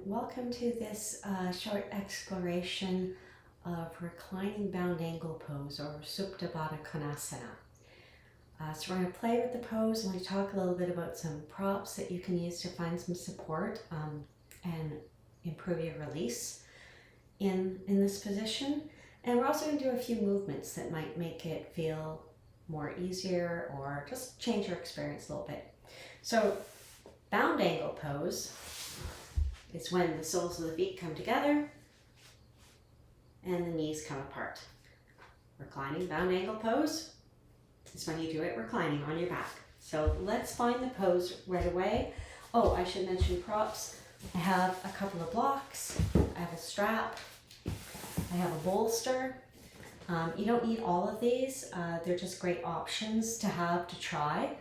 welcome to this short exploration of Reclining Bound Angle pose, or Supta Baddha Konasana. So we're going to play with the pose. I'm going to talk a little bit about some props that you can use to find some support and improve your release in this position. And we're also going to do a few movements that might make it feel more easier or just change your experience a little bit. So bound angle pose is when the soles of the feet come together and the knees come apart. Reclining bound angle pose is when you do it reclining on your back. So let's find the pose right away. Oh, I should mention props. I have a couple of blocks, I have a strap, I have a bolster. You don't need all of these. They're just great options to have to try.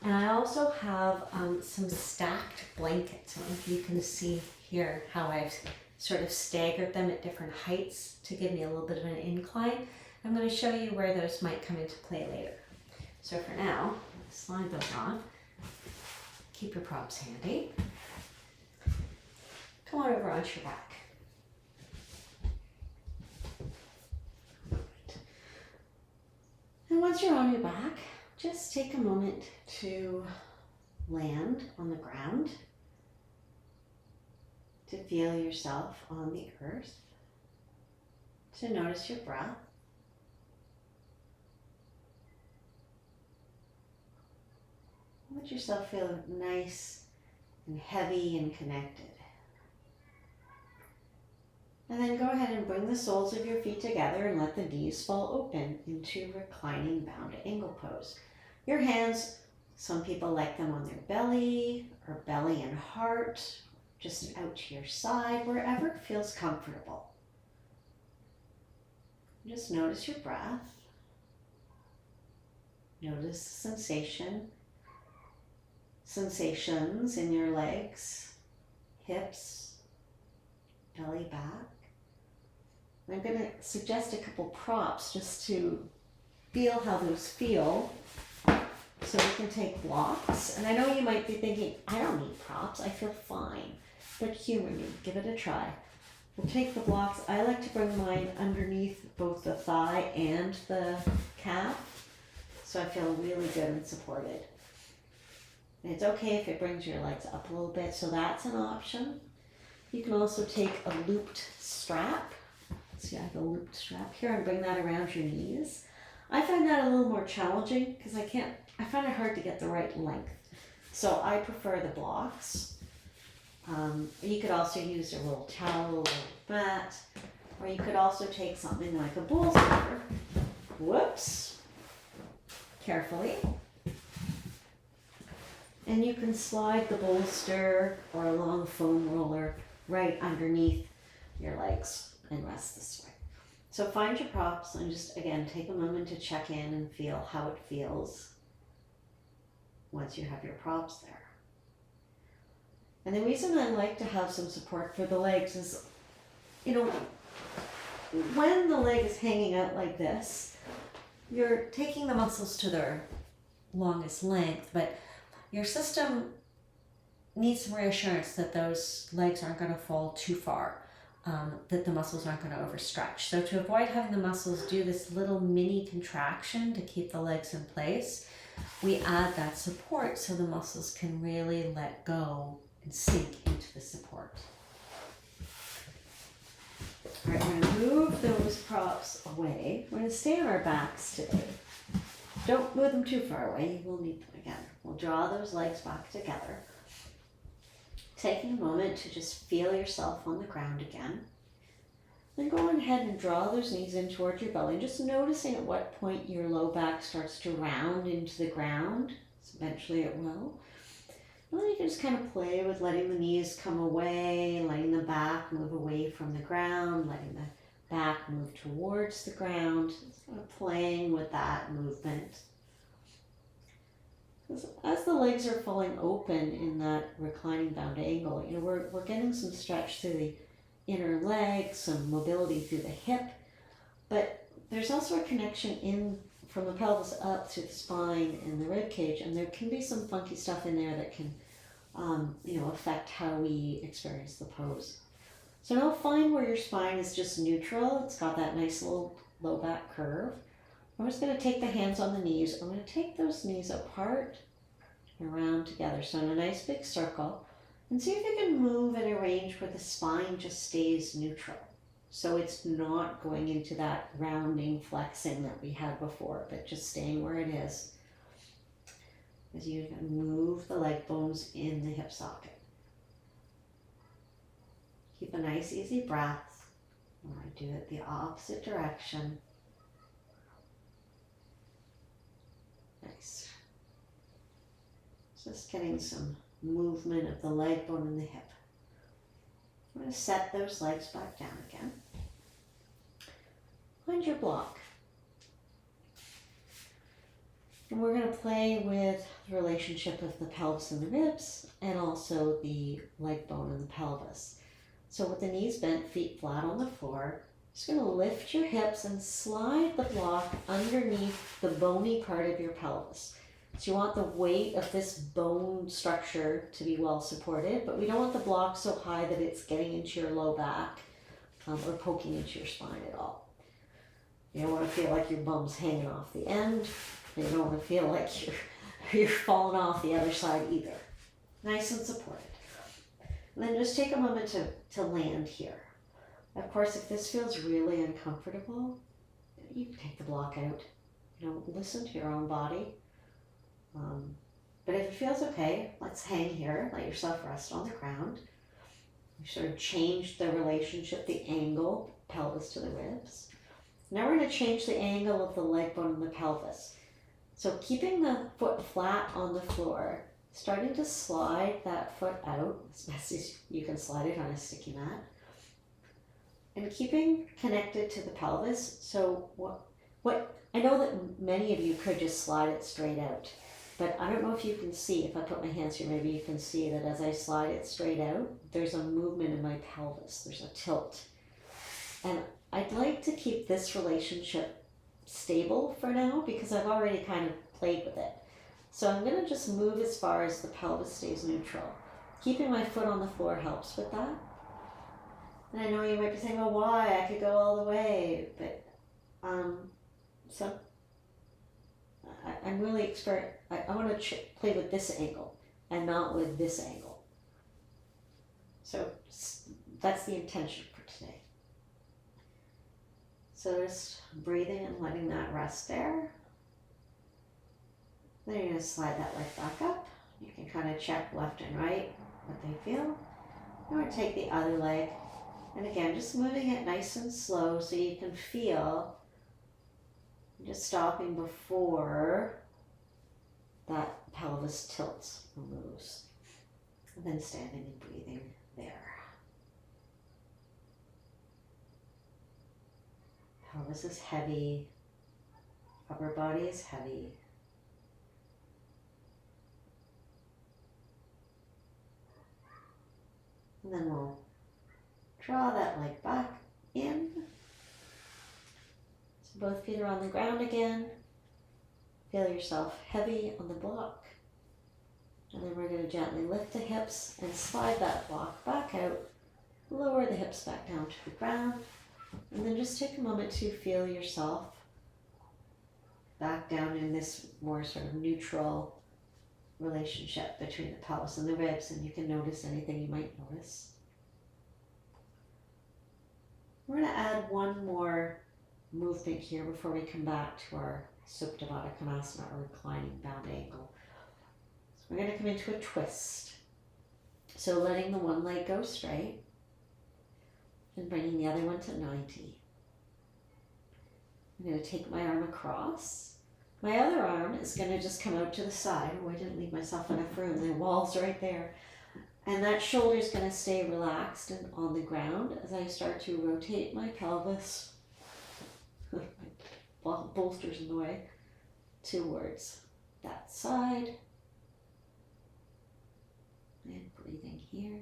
And I also have some stacked blankets. I don't know if you can see here how I've sort of staggered them at different heights to give me a little bit of an incline. I'm going to show you where those might come into play later. So for now, slide those off. Keep your props handy. Come on over onto your back. And once you're on your back, just take a moment to land on the ground, to feel yourself on the earth, to notice your breath. Let yourself feel nice and heavy and connected. And then go ahead and bring the soles of your feet together and let the knees fall open into reclining bound angle pose. Your hands, some people like them on their belly or belly and heart, just out to your side, wherever it feels comfortable. Just notice your breath. Notice sensations in your legs, hips, belly, back. I'm going to suggest a couple props just to feel how those feel. So we can take blocks. And I know you might be thinking, I don't need props, I feel fine. But humor me, give it a try. We'll take the blocks. I like to bring mine underneath both the thigh and the calf, so I feel really good and supported. And it's okay if it brings your legs up a little bit, so that's an option. You can also take a looped strap. See, I have a looped strap here, and bring that around your knees. I find that a little more challenging because I find it hard to get the right length. So I prefer the blocks. You could also use a little towel or mat, or you could also take something like a bolster. Whoops. Carefully. And you can slide the bolster or a long foam roller right underneath your legs and rest this way. So find your props and just, again, take a moment to check in and feel how it feels once you have your props there. And the reason I like to have some support for the legs is, when the leg is hanging out like this, you're taking the muscles to their longest length, but your system needs some reassurance that those legs aren't going to fall too far. That the muscles aren't going to overstretch. So to avoid having the muscles do this little mini contraction to keep the legs in place, we add that support so the muscles can really let go and sink into the support. All right, we're going to move those props away. We're going to stay on our backs today. Don't move them too far away. You will need them again. We'll draw those legs back together. Taking a moment to just feel yourself on the ground again. Then go ahead and draw those knees in towards your belly, just noticing at what point your low back starts to round into the ground. Eventually it will. And then you can just kind of play with letting the knees come away, letting the back move away from the ground, letting the back move towards the ground, just kind of playing with that movement. As the legs are falling open in that reclining bound angle, we're getting some stretch through the inner leg, some mobility through the hip, but there's also a connection in from the pelvis up through the spine and the rib cage, and there can be some funky stuff in there that can affect how we experience the pose. So now find where your spine is just neutral. It's got that nice little low back curve. I'm just going to take the hands on the knees. I'm going to take those knees apart and around together. So in a nice big circle. And see if you can move and arrange where the spine just stays neutral. So it's not going into that rounding, flexing that we had before, but just staying where it is. As you move the leg bones in the hip socket. Keep a nice easy breath. When I do it the opposite direction. Nice. Just getting some movement of the leg bone and the hip. I'm going to set those legs back down again. Find your block. And we're going to play with the relationship of the pelvis and the ribs and also the leg bone and the pelvis. So with the knees bent, feet flat on the floor, just going to lift your hips and slide the block underneath the bony part of your pelvis. So you want the weight of this bone structure to be well supported, but we don't want the block so high that it's getting into your low back or poking into your spine at all. You don't want to feel like your bum's hanging off the end. You don't want to feel like you're falling off the other side either. Nice and supported. And then just take a moment to land here. Of course, if this feels really uncomfortable, you can take the block out. Listen to your own body. But if it feels okay, let's hang here. Let yourself rest on the ground. You sort of change the relationship, the angle, pelvis to the ribs. Now we're going to change the angle of the leg bone and the pelvis. So keeping the foot flat on the floor, starting to slide that foot out as best as you can slide it on a sticky mat. And keeping connected to the pelvis. So what I know that many of you could just slide it straight out. But I don't know if you can see, if I put my hands here, maybe you can see that as I slide it straight out, there's a movement in my pelvis. There's a tilt. And I'd like to keep this relationship stable for now because I've already kind of played with it. So I'm going to just move as far as the pelvis stays neutral. Keeping my foot on the floor helps with that. And I know you might be saying, well, why? I could go all the way. But I'm really I want to play with this angle and not with this angle. So that's the intention for today. So just breathing and letting that rest there. Then you're going to slide that leg back up. You can kind of check left and right what they feel. I'm going to take the other leg. And again, just moving it nice and slow so you can feel. Just stopping before that pelvis tilts or moves. And then standing and breathing there. Pelvis is heavy. Upper body is heavy. And then we'll draw that leg back in. So both feet are on the ground again. Feel yourself heavy on the block. And then we're going to gently lift the hips and slide that block back out. Lower the hips back down to the ground. And then just take a moment to feel yourself back down in this more sort of neutral relationship between the pelvis and the ribs, and you can notice anything you might notice. We're going to add one more movement here before we come back to our Supta Baddha Konasana, or Reclining Bound Angle. So we're going to come into a twist. So letting the one leg go straight and bringing the other one to 90. I'm going to take my arm across. My other arm is going to just come out to the side. Oh, I didn't leave myself enough room. The wall's right there. And that shoulder is going to stay relaxed and on the ground as I start to rotate my pelvis. My bolster's in the way. Towards that side. And breathing here.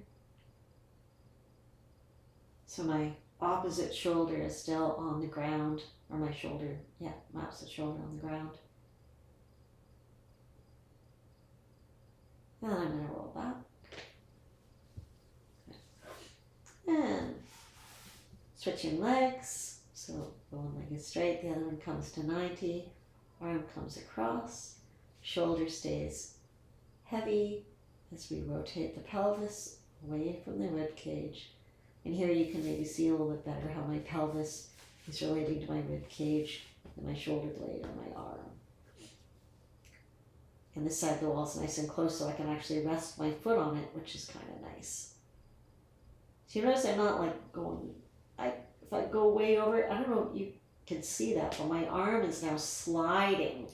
So my opposite shoulder is still on the ground. Or my shoulder, my opposite shoulder on the ground. And then I'm going to roll back. Switching legs, so one leg is straight, the other one comes to 90, arm comes across, shoulder stays heavy as we rotate the pelvis away from the rib cage. And here you can maybe see a little bit better how my pelvis is relating to my rib cage and my shoulder blade or my arm. And this side of the wall is nice and close so I can actually rest my foot on it, which is kind of nice. So you notice I'm not like going, if I go way over, I don't know if you can see that, but my arm is now sliding.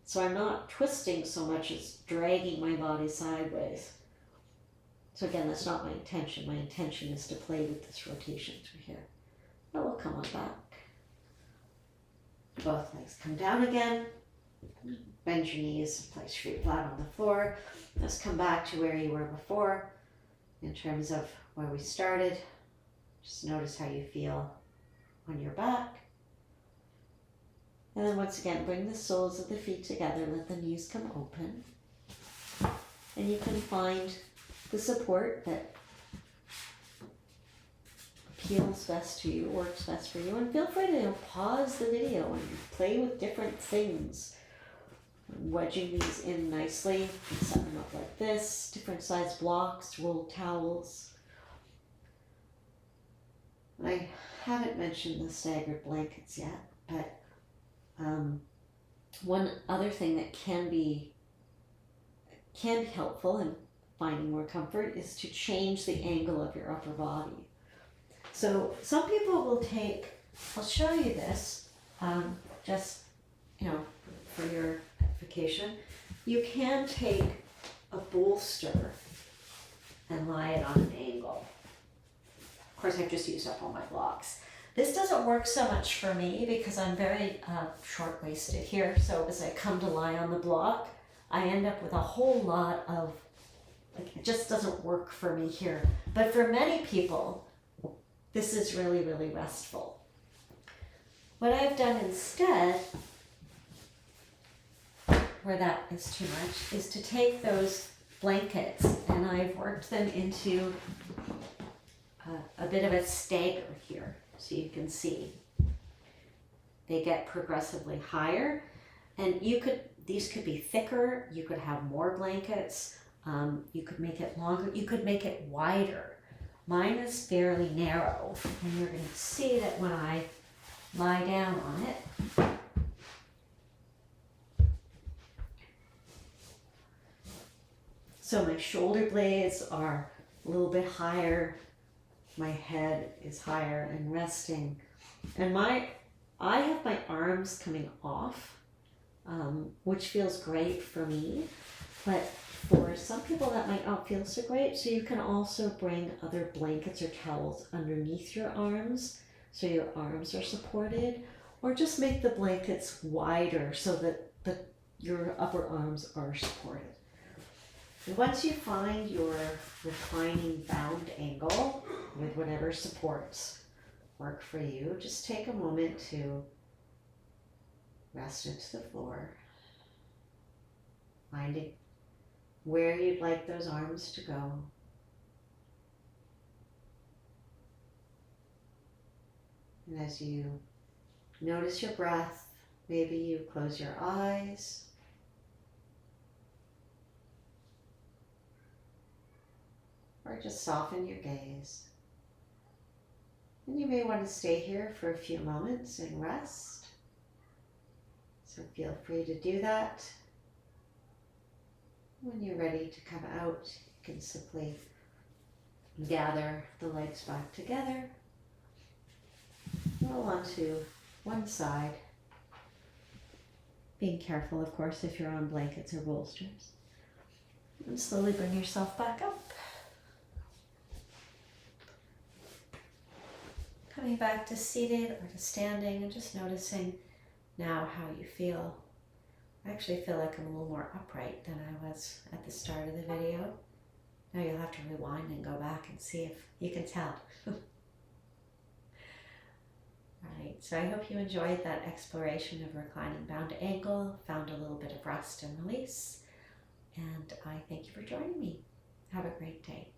So I'm not twisting so much as dragging my body sideways. So again, that's not my intention. My intention is to play with this rotation through here. Now we'll come on back. Both legs come down again. Bend your knees, place your feet flat on the floor. Let's come back to where you were before in terms of where we started. Just notice how you feel on your back. And then once again, bring the soles of the feet together, let the knees come open. And you can find the support that appeals best to you, works best for you. And feel free to pause the video and play with different things. Wedging these in nicely, set them up like this, different size blocks, rolled towels. I haven't mentioned the staggered blankets yet, but one other thing that can be helpful in finding more comfort is to change the angle of your upper body. So some people will take, I'll show you this, just, for your edification. You can take a bolster and lie it on an angle. Of course, I've just used up all my blocks. This doesn't work so much for me because I'm very short-waisted here. So as I come to lie on the block, I end up with a whole lot of, it just doesn't work for me here. But for many people, this is really, really restful. What I've done instead, where that is too much, is to take those blankets and I've worked them into a bit of a stagger here, so you can see. They get progressively higher, and these could be thicker, you could have more blankets, you could make it longer, you could make it wider. Mine is fairly narrow, and you're going to see that when I lie down on it, so my shoulder blades are a little bit higher, my head is higher and resting, and I have my arms coming off, which feels great for me, but for some people that might not feel so great. So you can also bring other blankets or towels underneath your arms so your arms are supported, or just make the blankets wider so that your upper arms are supported. And once you find your reclining bound angle with whatever supports work for you, just take a moment to rest into the floor, finding where you'd like those arms to go. And as you notice your breath, maybe you close your eyes. Or just soften your gaze. And you may want to stay here for a few moments and rest. So feel free to do that. When you're ready to come out, you can simply gather the legs back together. Roll onto one side. Being careful, of course, if you're on blankets or bolsters. And slowly bring yourself back up. Coming back to seated or to standing and just noticing now how you feel. I actually feel like I'm a little more upright than I was at the start of the video. Now you'll have to rewind and go back and see if you can tell. Alright, so I hope you enjoyed that exploration of reclining bound angle, found a little bit of rest and release, and I thank you for joining me. Have a great day.